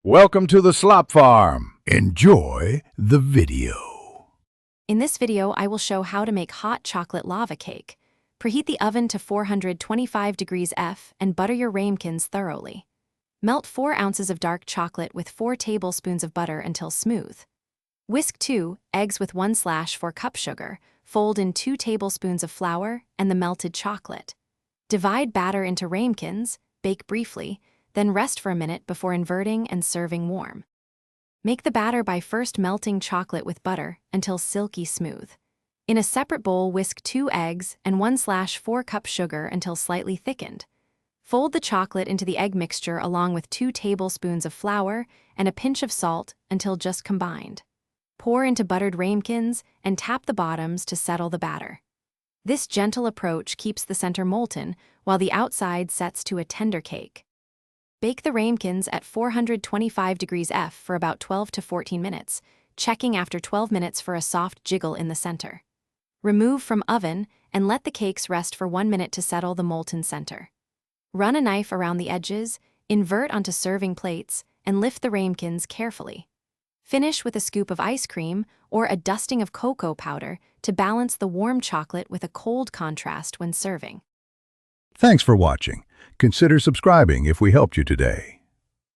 Welcome to the Slop Farm. Enjoy the video. In this video, I will show how to make hot chocolate lava cake. Preheat the oven to 425 degrees F and butter your ramekins thoroughly. Melt 4 ounces of dark chocolate with 4 tablespoons of butter until smooth. Whisk 2 eggs with 1/4 cup sugar, fold in 2 tablespoons of flour and the melted chocolate. Divide batter into ramekins, bake briefly, then rest for a minute before inverting and serving warm. Make the batter by first melting chocolate with butter until silky smooth. In a separate bowl, whisk 2 eggs and 1/4 cup sugar until slightly thickened. Fold the chocolate into the egg mixture along with 2 tablespoons of flour and a pinch of salt until just combined. Pour into buttered ramekins and tap the bottoms to settle the batter. This gentle approach keeps the center molten while the outside sets to a tender cake. Bake the ramekins at 425 degrees F for about 12 to 14 minutes, checking after 12 minutes for a soft jiggle in the center. Remove from oven and let the cakes rest for 1 minute to settle the molten center. Run a knife around the edges, invert onto serving plates, and lift the ramekins carefully. Finish with a scoop of ice cream or a dusting of cocoa powder to balance the warm chocolate with a cold contrast when serving. Thanks for watching. Consider subscribing if we helped you today.